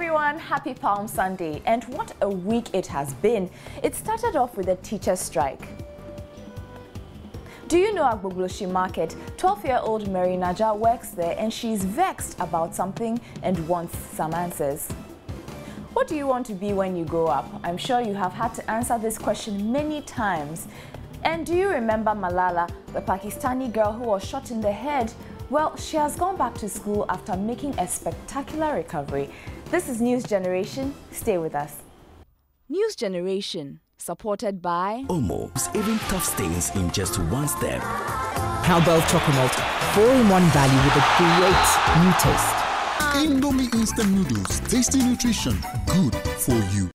everyone, happy Palm Sunday, and what a week it has been. It started off with a teacher's strike. Do you know Agbogloshi Market? 12-year-old Mary Naja works there and she's vexed about something and wants some answers. What do you want to be when you grow up? I'm sure you have had to answer this question many times. And do you remember Malala, the Pakistani girl who was shot in the head? Well, she has gone back to school after making a spectacular recovery. This is News Generation. Stay with us. News Generation, supported by Omo, even tough stains in just one step. Cowbell Chocomalt, 4-in-1 value with a great new taste. Indomie instant noodles, tasty nutrition, good for you.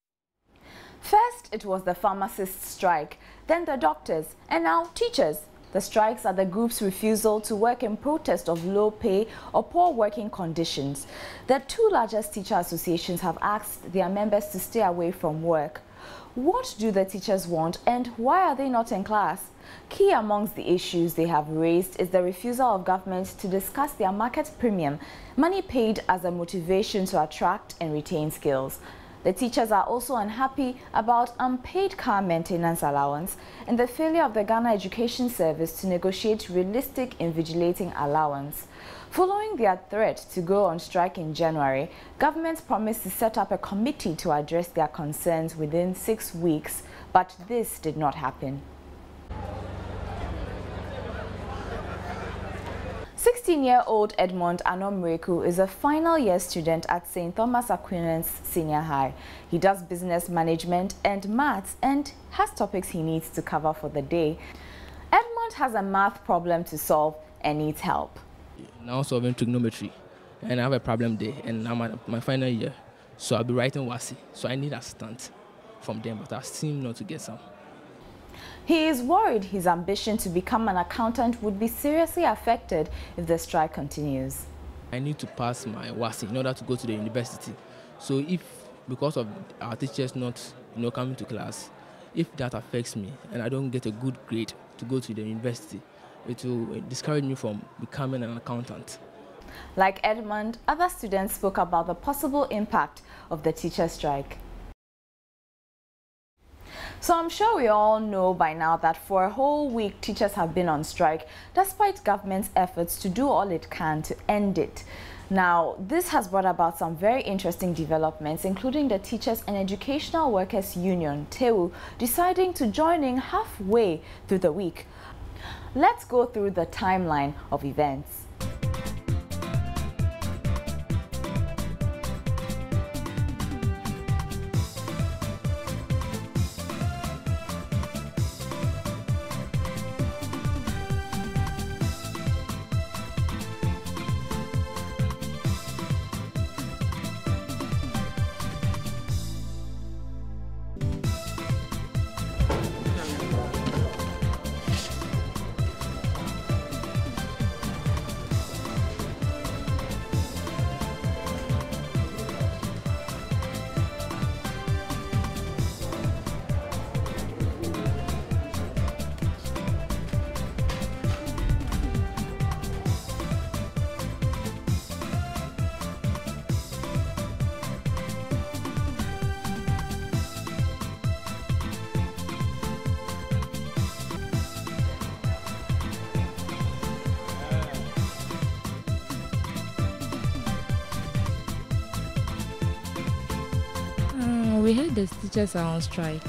First, it was the pharmacists' strike, then the doctors, and now teachers. The strikes are the group's refusal to work in protest of low pay or poor working conditions. The two largest teacher associations have asked their members to stay away from work. What do the teachers want and why are they not in class? Key amongst the issues they have raised is the refusal of government to discuss their market premium, money paid as a motivation to attract and retain skills. The teachers are also unhappy about unpaid car maintenance allowance and the failure of the Ghana Education Service to negotiate realistic invigilating allowance. Following their threat to go on strike in January, government promised to set up a committee to address their concerns within 6 weeks, but this did not happen. 16-year-old Edmond Anomreku is a final year student at St. Thomas Aquinas Senior High. He does business management and maths and has topics he needs to cover for the day. Edmond has a math problem to solve and needs help. Now solving trigonometry, and I have a problem there, and I'm at my final year, so I'll be writing WASI, so I need assistance from them, but I seem not to get some. He is worried his ambition to become an accountant would be seriously affected if the strike continues. I need to pass my WASI in order to go to the university. So if, because of our teachers not coming to class, if that affects me and I don't get a good grade to go to the university, it will discourage me from becoming an accountant. Like Edmund, other students spoke about the possible impact of the teacher strike. So I'm sure we all know by now that for a whole week teachers have been on strike despite government's efforts to do all it can to end it. Now, this has brought about some very interesting developments, including the Teachers and Educational Workers Union, TEU, deciding to join in halfway through the week. Let's go through the timeline of events. We heard the teachers are on strike,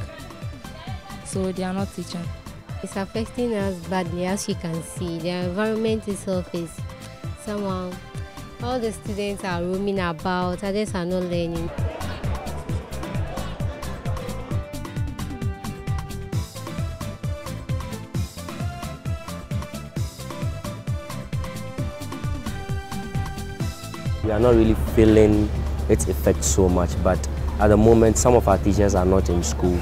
so they are not teaching. It's affecting us badly, as you can see. The environment itself is somehow, all the students are roaming about, others are not learning. We are not really feeling its effect so much, but at the moment some of our teachers are not in school.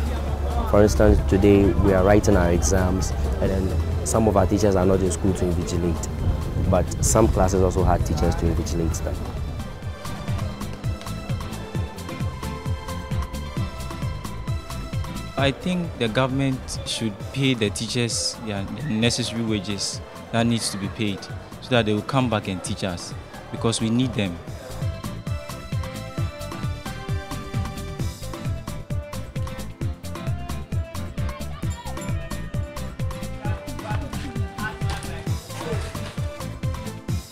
For instance, today we are writing our exams and then some of our teachers are not in school to invigilate, but some classes also had teachers to invigilate them. I think the government should pay the teachers their necessary wages that needs to be paid so that they will come back and teach us, because we need them.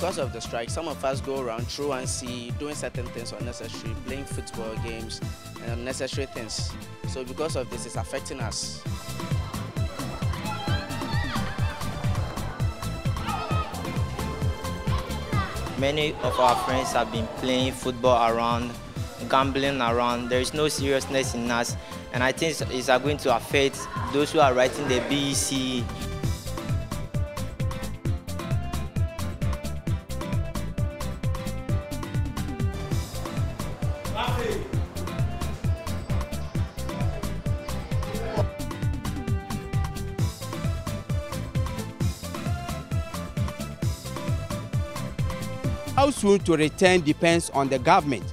because of the strike, some of us go around through and see doing certain things unnecessary, playing football games and unnecessary things. So because of this, it's affecting us. Many of our friends have been playing football around, gambling around. There is no seriousness in us, and I think it's going to affect those who are writing the BEC. How soon to return depends on the government.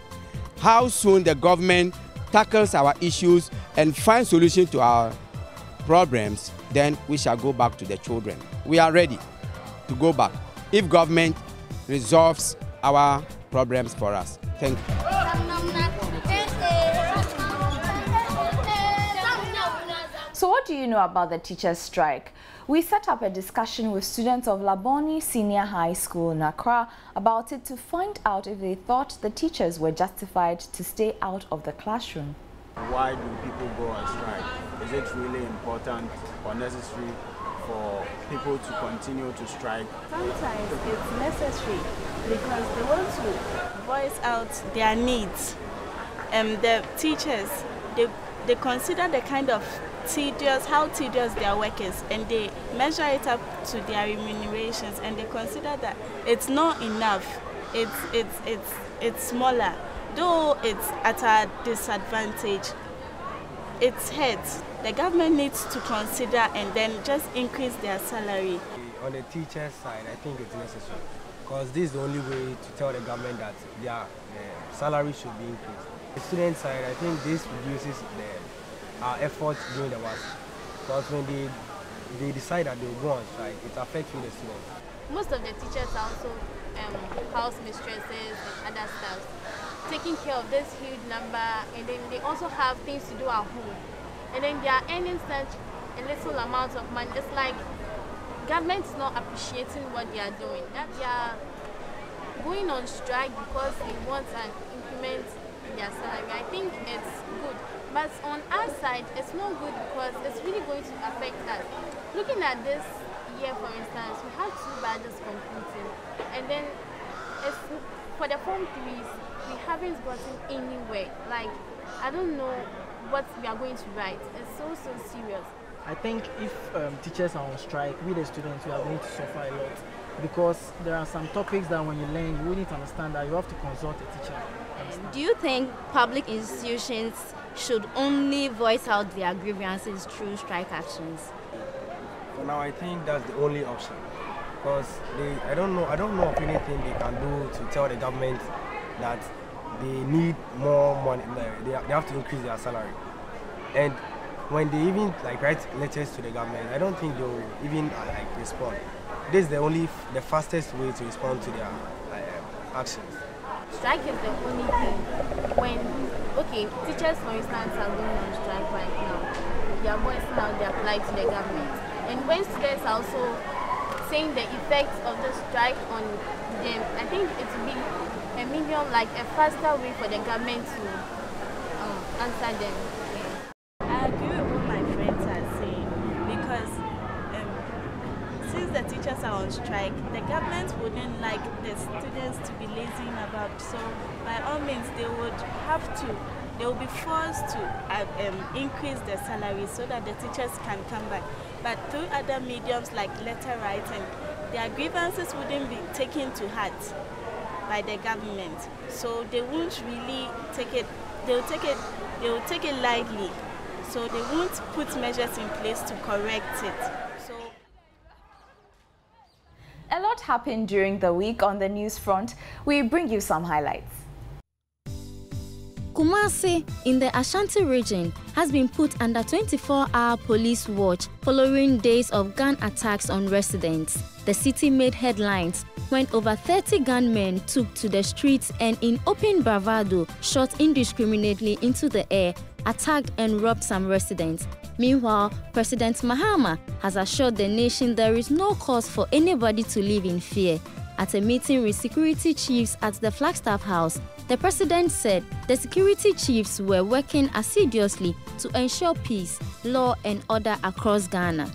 How soon the government tackles our issues and finds solutions to our problems, then we shall go back to the children. We are ready to go back if government resolves our problems for us. Thank you. So what do you know about the teachers' strike? We set up a discussion with students of Labone Senior High School in Accra about it to find out if they thought the teachers were justified to stay out of the classroom. Why do people go on strike? Is it really important or necessary for people to continue to strike? Sometimes it's necessary because they want to voice out their needs. The teachers, they consider the kind of how tedious their work is, and they measure it up to their remunerations, and they consider that it's not enough. It's smaller, though it's at a disadvantage. It's heads. The government needs to consider and then just increase their salary. On the teachers' side, I think it's necessary because this is the only way to tell the government that their salary should be increased. The student side, I think this reduces our efforts during the work, because when they decide that they will go on strike, it affects the students. Most of the teachers are also house mistresses and other staff, taking care of this huge number, and then they also have things to do at home, and then they are earning such a little amount of money. It's like government is not appreciating what they are doing, that they are going on strike because they want an increment in their salary. I think it's good. But on our side, it's not good because it's really going to affect us. Looking at this year, for instance, we had 2 badges completing, and then for the Form 3s, we haven't gotten anywhere. Like, I don't know what we are going to write. It's so serious. I think if teachers are on strike, we the students, we are going to suffer a lot, because there are some topics that when you learn, you need to understand that you have to consult a teacher. Do you think public institutions should only voice out their grievances through strike actions? For now, I think that's the only option, because I don't know of anything they can do to tell the government that they need more money. They have to increase their salary, and when they even write letters to the government, I don't think they will even respond. This is the fastest way to respond to their actions. Strike is the only thing. When, teachers, for instance, are going on strike right now, they are voicing out their plight to the government. And when students are also saying the effects of the strike on them, I think it will be a faster way for the government to answer them. I agree with what my friends are saying, because since the teachers are on strike, the government wouldn't like the students to be lazing about. So by all means, they will be forced to increase their salary so that the teachers can come back. But through other mediums like letter writing, their grievances wouldn't be taken to heart by the government. So they won't really take it. They will take it lightly. So they won't put measures in place to correct it. A lot happened during the week on the news front. We bring you some highlights. Kumasi in the Ashanti region has been put under 24-hour police watch following days of gun attacks on residents. The city made headlines when over 30 gunmen took to the streets and in open bravado shot indiscriminately into the air, attacked and robbed some residents. Meanwhile, President Mahama has assured the nation there is no cause for anybody to live in fear. At a meeting with security chiefs at the Flagstaff House, the president said the security chiefs were working assiduously to ensure peace, law and order across Ghana.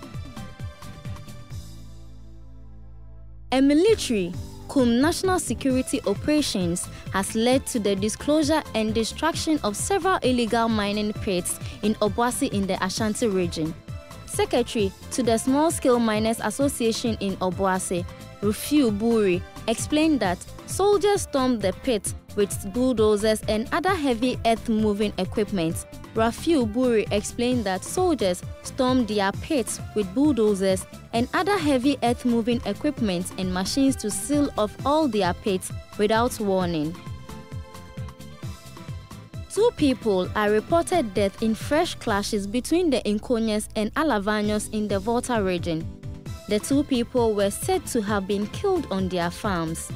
A military cum national security operations has led to the disclosure and destruction of several illegal mining pits in Obuasi in the Ashanti region. Secretary to the Small Scale Miners Association in Obuasi, Rafiu Buri, explained that soldiers stormed the pit with bulldozers and other heavy earth-moving equipment. Rafiu Buri explained that soldiers stormed their pits with bulldozers and other heavy earth-moving equipment and machines to seal off all their pits without warning. 2 people are reported dead in fresh clashes between the Nkonyas and Alavanyos in the Volta region. The 2 people were said to have been killed on their farms.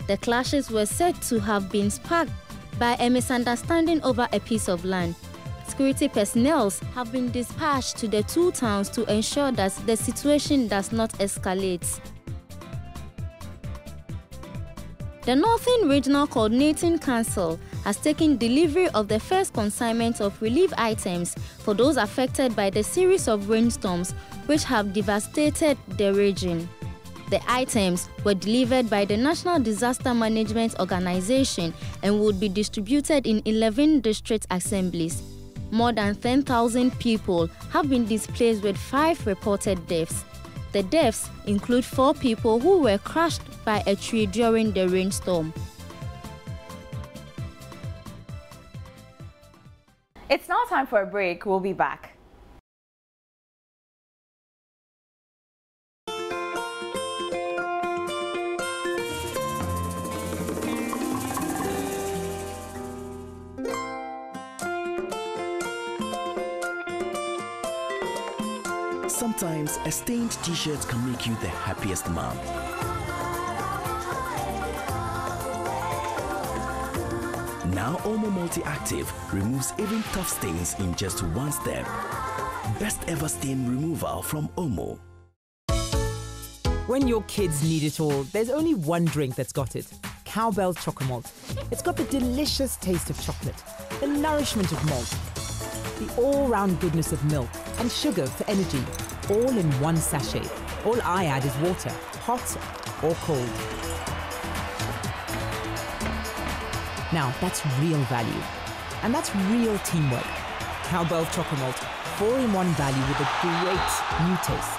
The clashes were said to have been sparked by a misunderstanding over a piece of land. Security personnel have been dispatched to the 2 towns to ensure that the situation does not escalate. The Northern Regional Coordinating Council has taken delivery of the first consignment of relief items for those affected by the series of rainstorms which have devastated the region. The items were delivered by the National Disaster Management Organization and would be distributed in 11 district assemblies. More than 10,000 people have been displaced with 5 reported deaths. The deaths include 4 people who were crushed by a tree during the rainstorm. It's now time for a break. We'll be back. Sometimes a stained t-shirt can make you the happiest man. Now Omo Multi-Active removes even tough stains in just 1 step. Best ever stain removal from Omo. When your kids need it all, there's only one drink that's got it. Cowbell Chocomalt. It's got the delicious taste of chocolate, the nourishment of malt, the all-round goodness of milk, and sugar for energy, all in 1 sachet. All I add is water, hot or cold. Now, that's real value. And that's real teamwork. Cowbell Chocomalt, 4-in-1 value with a great new taste.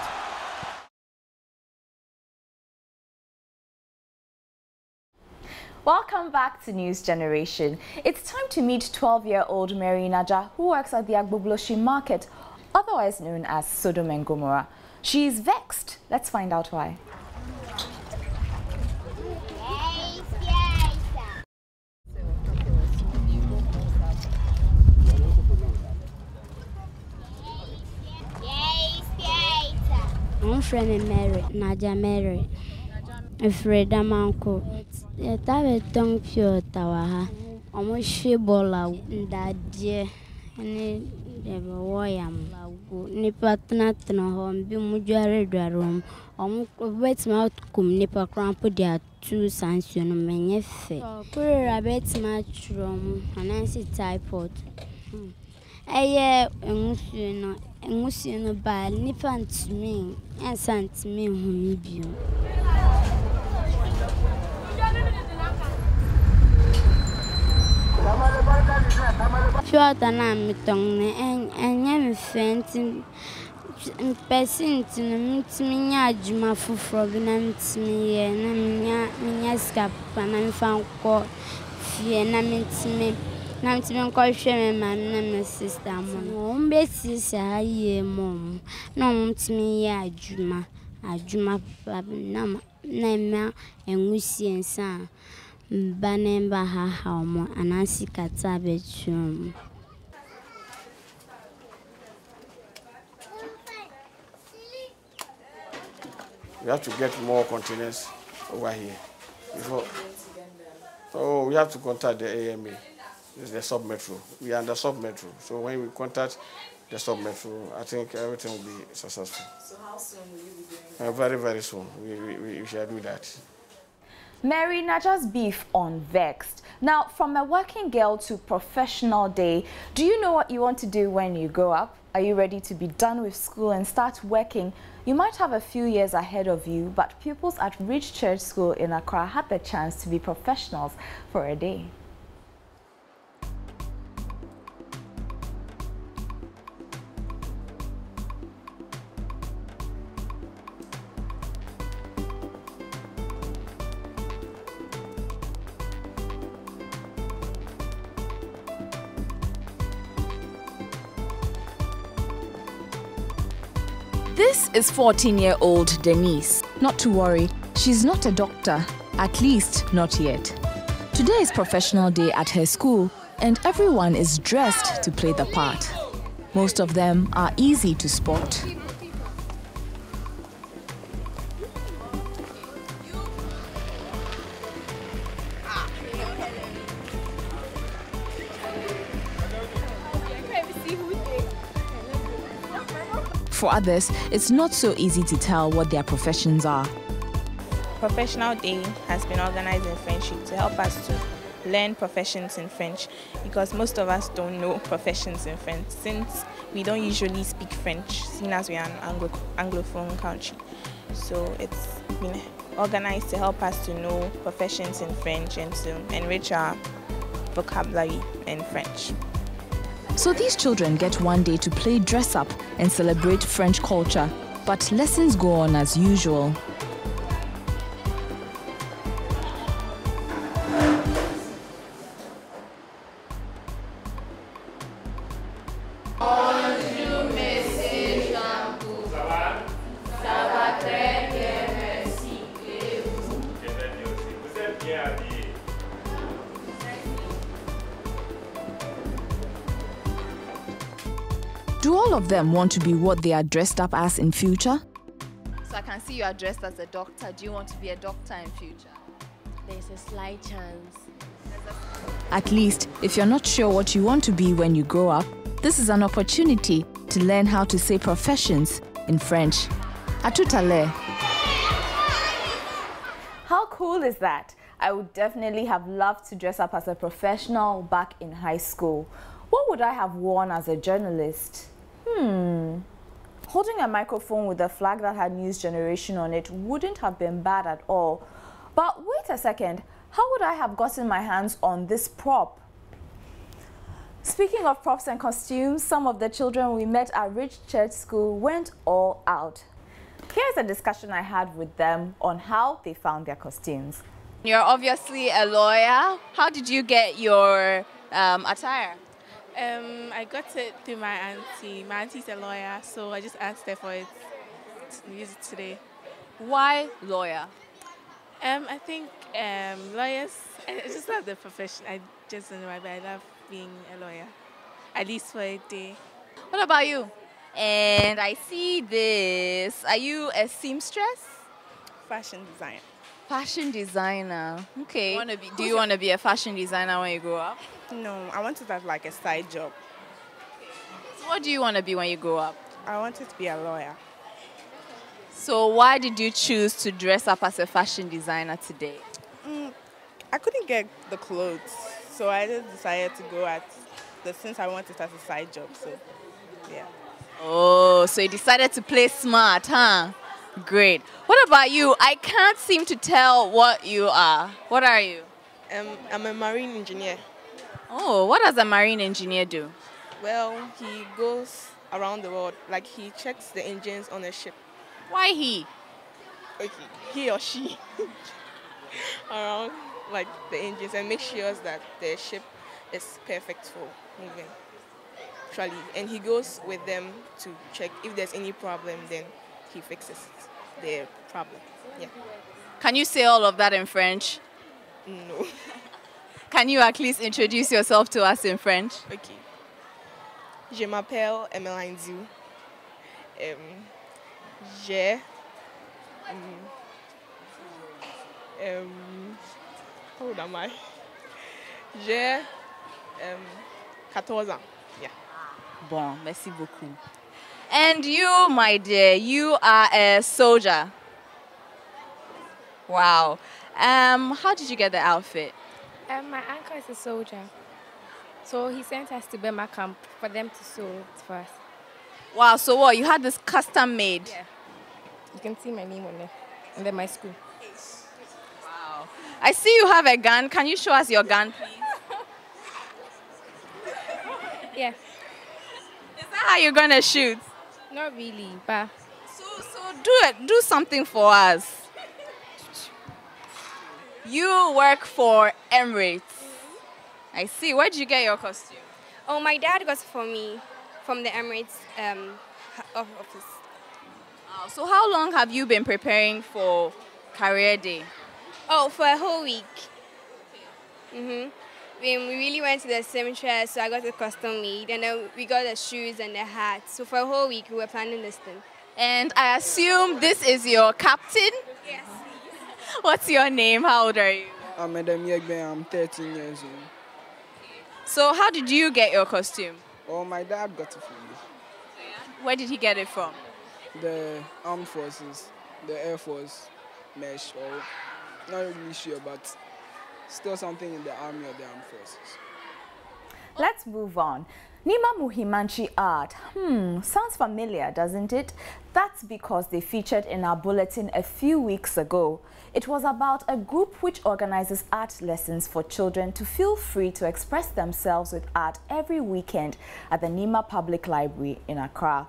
Welcome back to News Generation. It's time to meet 12-year-old Mary Naja, who works at the Agbobloshi market, otherwise known as Sodom and Gomorrah. She is vexed. Let's find out why. I'm friend Mary, Naja Mary. Afraid I'm uncle. The Tavet tongue pure tower. Almost she bola that dear. And never wayam. Nipatnat no home, be mujare room. Wet mouth cum nipper cramp there 2 sons, you know, many fe. Put a rabbit match room, and Nancy typod. Emotional by Nippon to me and sent to me whom you. Sure, than I'm tongue and young fainting person to meet me. I do my food for to me and I'm scap and I'm found caught fear and I'm to me. Now to be called Sherman, my name is Sister Mom. Bessie, say, Mom. No, to me, I Juma, Nama, and we see and son. Banemba ha home, and I see Catabet room. We have to get more containers over here. So we have to contact the AMA. The sub-metro. We are under sub-metro. So when we contact the sub-metro, I think everything will be successful. So how soon will you be doing that? Very, very soon. We shall do that. Mary Naja's beef on Vexed. Now, from a working girl to professional day, do you know what you want to do when you grow up? Are you ready to be done with school and start working? You might have a few years ahead of you, but pupils at Ridge Church School in Accra had the chance to be professionals for a day. This is 14-year-old Denise. Not to worry, she's not a doctor, at least not yet. Today is professional day at her school and everyone is dressed to play the part. Most of them are easy to spot. For others, it's not so easy to tell what their professions are. Professional Day has been organized in Friendship to help us to learn professions in French, because most of us don't know professions in French since we don't usually speak French, seeing as we are an Anglophone country. So it's been organized to help us to know professions in French and to enrich our vocabulary in French. So these children get one day to play dress up and celebrate French culture, but lessons go on as usual. Do all of them want to be what they are dressed up as in future? So I can see you are dressed as a doctor. Do you want to be a doctor in future? There's a slight chance. At least, if you're not sure what you want to be when you grow up, this is an opportunity to learn how to say professions in French. À tout à l'heure. How cool is that? I would definitely have loved to dress up as a professional back in high school. What would I have worn as a journalist? Holding a microphone with a flag that had News Generation on it wouldn't have been bad at all. But wait a second, how would I have gotten my hands on this prop? Speaking of props and costumes, some of the children we met at Ridge Church School went all out. Here's a discussion I had with them on how they found their costumes. You're obviously a lawyer. How did you get your attire? I got it through my auntie. My auntie's a lawyer, so I just asked her for it to use it today. Why lawyer? I think lawyers, I just love the profession. I just don't know why, but I love being a lawyer, at least for a day. What about you? And I see this. Are you a seamstress? Fashion designer. Fashion designer. Okay. Do you want to be a fashion designer when you grow up? No, I want to have like a side job. So what do you want to be when you grow up? I wanted to be a lawyer. So why did you choose to dress up as a fashion designer today? I couldn't get the clothes, so I just decided to go since I wanted it as a side job, so yeah. Oh, so you decided to play smart, huh? Great. What about you? I can't seem to tell what you are. What are you? I'm a marine engineer. Oh, what does a marine engineer do? Well, he goes around the world, like he checks the engines on a ship. Why he? Okay, he or she around like the engines and make sure that the ship is perfect for moving. Actually, and he goes with them to check if there's any problem, then he fixes the problem. Yeah. Can you say all of that in French? No. Can you at least introduce yourself to us in French? Okay. Je m'appelle Emeline Zhu. J'ai how old am I? J'ai 14 ans. Yeah. Bon, merci beaucoup. And you, my dear, you are a soldier. Wow. How did you get the outfit? My uncle is a soldier, so he sent us to Bema camp for them to sew it for us. Wow, so what, you had this custom made? Yeah. You can see my name on there, and then my school. Wow. I see you have a gun. Can you show us your gun, please? Yeah. Is that how you're going to shoot? Not really, but... So do something for us. You work for Emirates. I see. Where did you get your costume? Oh, my dad got it for me from the Emirates office. So how long have you been preparing for Career Day? Oh, for a whole week. We really went to the cemetery, so I got the custom made, and then we got the shoes and the hat. So for a whole week, we were planning this thing. And I assume this is your captain? Yes. What's your name? How old are you? I'm Madam Yegbe. I'm 13 years old. So how did you get your costume? Oh, my dad got it for me. Where did he get it from? The Armed Forces, the Air Force, mesh, or not really sure, but still something in the Army or the Armed Forces. Let's move on. Nima Muhimanchi art. Sounds familiar, doesn't it? That's because they featured in our bulletin a few weeks ago. It was about a group which organizes art lessons for children to feel free to express themselves with art every weekend at the Nima Public Library in Accra.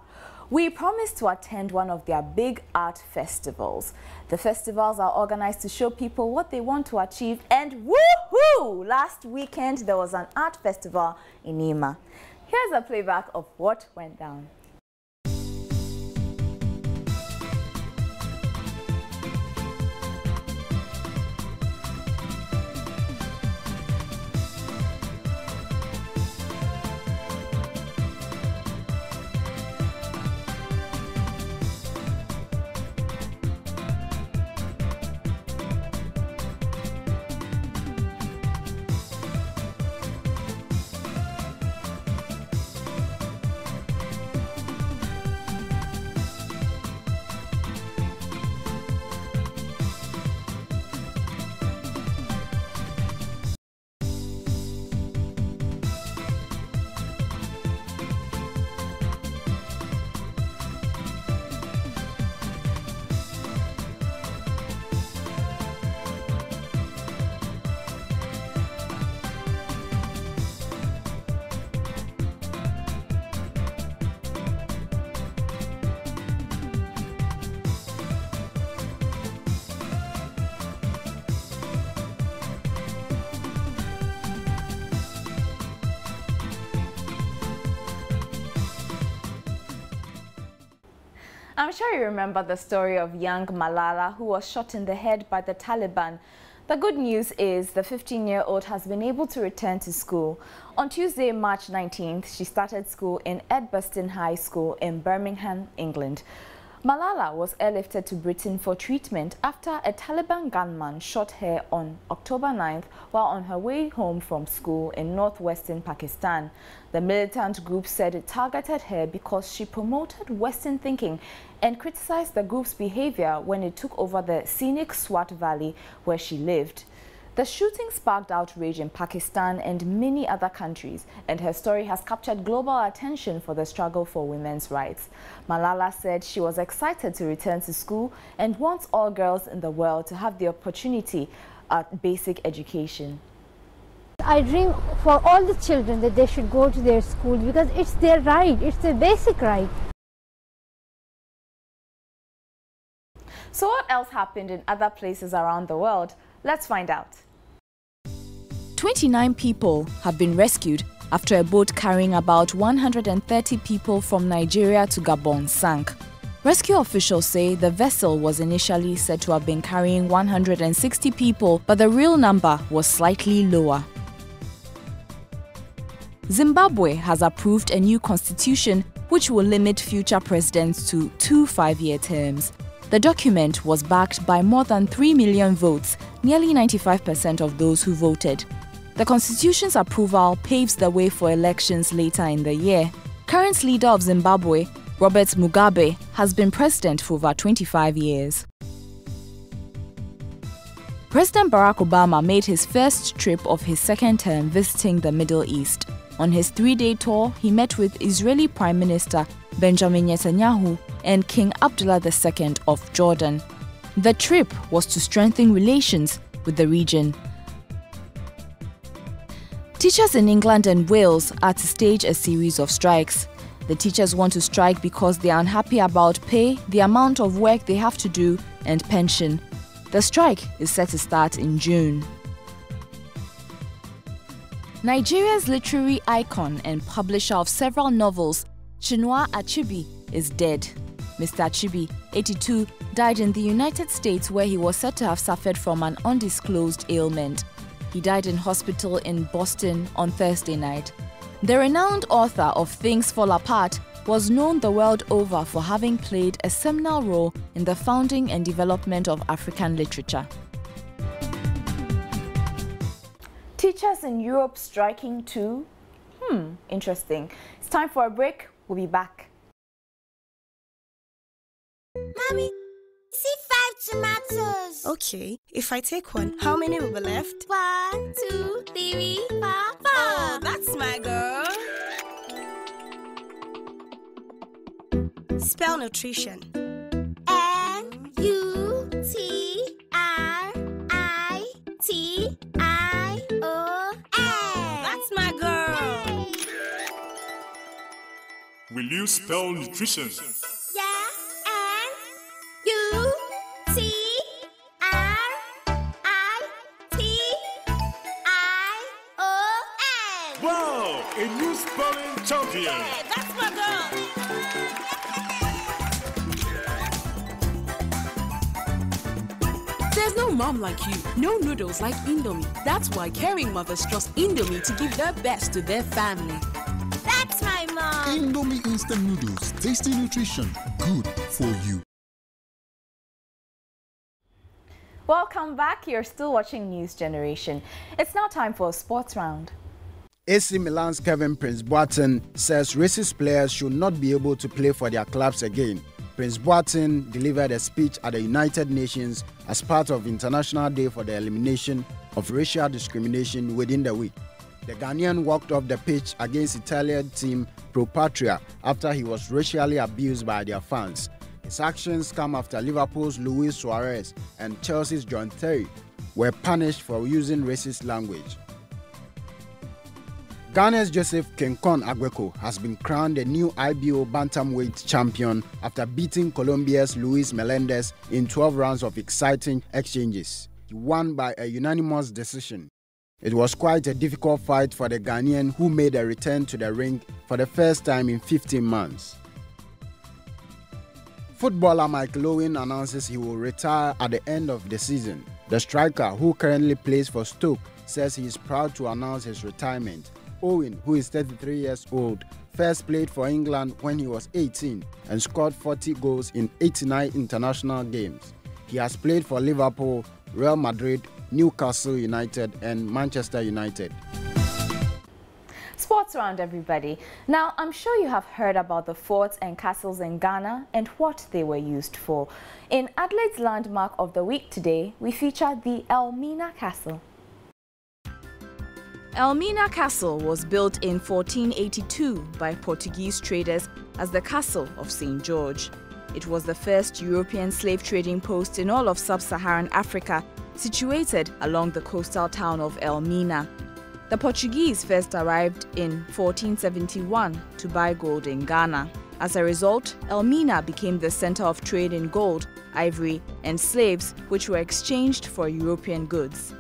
We promised to attend one of their big art festivals. The festivals are organized to show people what they want to achieve, and woohoo! Last weekend there was an art festival in Nima. Here's a playback of what went down. I'm sure you remember the story of young Malala, who was shot in the head by the Taliban. The good news is the 15-year-old has been able to return to school. On Tuesday, March 19th, she started school in Edgbaston High School in Birmingham, England. Malala was airlifted to Britain for treatment after a Taliban gunman shot her on October 9th while on her way home from school in northwestern Pakistan. The militant group said it targeted her because she promoted Western thinking and criticized the group's behavior when it took over the scenic Swat Valley where she lived. The shooting sparked outrage in Pakistan and many other countries, and her story has captured global attention for the struggle for women's rights. Malala said she was excited to return to school and wants all girls in the world to have the opportunity at basic education. I dream for all the children that they should go to their school because it's their right, it's their basic right. So what else happened in other places around the world? Let's find out. 29 people have been rescued after a boat carrying about 130 people from Nigeria to Gabon sank. Rescue officials say the vessel was initially said to have been carrying 160 people, but the real number was slightly lower. Zimbabwe has approved a new constitution which will limit future presidents to 2 5-year terms. The document was backed by more than 3 million votes, nearly 95% of those who voted. The constitution's approval paves the way for elections later in the year. Current leader of Zimbabwe, Robert Mugabe, has been president for over 25 years. President Barack Obama made his first trip of his second term visiting the Middle East. On his 3-day tour, he met with Israeli Prime Minister Benjamin Netanyahu and King Abdullah II of Jordan. The trip was to strengthen relations with the region. Teachers in England and Wales are to stage a series of strikes. The teachers want to strike because they are unhappy about pay, the amount of work they have to do, and pension. The strike is set to start in June. Nigeria's literary icon and publisher of several novels, Chinua Achebe, is dead. Mr. Achebe, 82, died in the United States where he was said to have suffered from an undisclosed ailment. He died in hospital in Boston on Thursday night. The renowned author of Things Fall Apart was known the world over for having played a seminal role in the founding and development of African literature. Teachers in Europe striking too? Interesting. It's time for a break. We'll be back. Mommy, see 5 tomatoes. Okay, if I take one, how many will be left? 1, 2, 3, 4, 4. Oh, that's my girl. Spell nutrition. N-U-T-R-I-T-I-O-N. That's my girl. Will you spell nutrition? Yeah, N-U-T-R-I-T-I-O-N. Wow, a new spelling champion. Yeah, that's my girl. There's no mom like you, no noodles like Indomie. That's why caring mothers trust Indomie to give their best to their family. That's my mom. Indomie instant noodles, tasty nutrition, good for you. Welcome back. You're still watching News Generation. It's now time for a sports round. AC Milan's Kevin Prince Boateng says racist players should not be able to play for their clubs again. Prince Boateng delivered a speech at the United Nations as part of International Day for the Elimination of Racial Discrimination within the week. The Ghanaian walked off the pitch against Italian team Pro Patria after he was racially abused by their fans. His actions come after Liverpool's Luis Suarez and Chelsea's John Terry were punished for using racist language. Ghana's Joseph Kenkon Agbeko has been crowned the new IBO bantamweight champion after beating Colombia's Luis Melendez in 12 rounds of exciting exchanges. He won by a unanimous decision. It was quite a difficult fight for the Ghanaian, who made a return to the ring for the first time in 15 months. Footballer Michael Owen announces he will retire at the end of the season. The striker, who currently plays for Stoke, says he is proud to announce his retirement. Owen, who is 33 years old, first played for England when he was 18 and scored 40 goals in 89 international games. He has played for Liverpool, Real Madrid, Newcastle United and Manchester United. Sports round, everybody. Now, I'm sure you have heard about the forts and castles in Ghana and what they were used for. In Adelaide's Landmark of the Week today, we feature the Elmina Castle. Elmina Castle was built in 1482 by Portuguese traders as the Castle of St. George. It was the first European slave trading post in all of sub-Saharan Africa, situated along the coastal town of Elmina. The Portuguese first arrived in 1471 to buy gold in Ghana. As a result, Elmina became the center of trade in gold, ivory, and slaves, which were exchanged for European goods.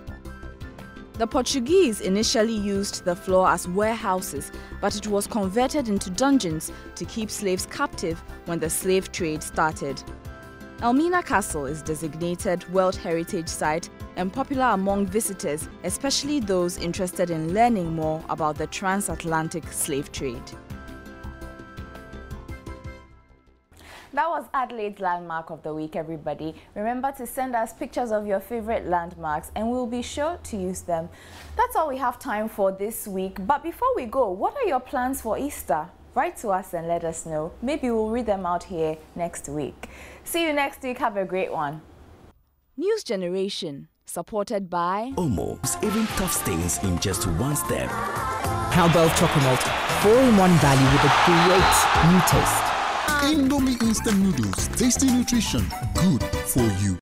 The Portuguese initially used the floor as warehouses, but it was converted into dungeons to keep slaves captive when the slave trade started. Elmina Castle is designated World Heritage Site and popular among visitors, especially those interested in learning more about the transatlantic slave trade. That was Adelaide's Landmark of the Week, everybody. Remember to send us pictures of your favorite landmarks and we'll be sure to use them. That's all we have time for this week. But before we go, what are your plans for Easter? Write to us and let us know. Maybe we'll read them out here next week. See you next week. Have a great one. News Generation. Supported by Omo, even tough stains in just one step. Cowbell Chocomalt, 4-in-1 value with a great new taste. Indomie instant noodles, tasty nutrition, good for you.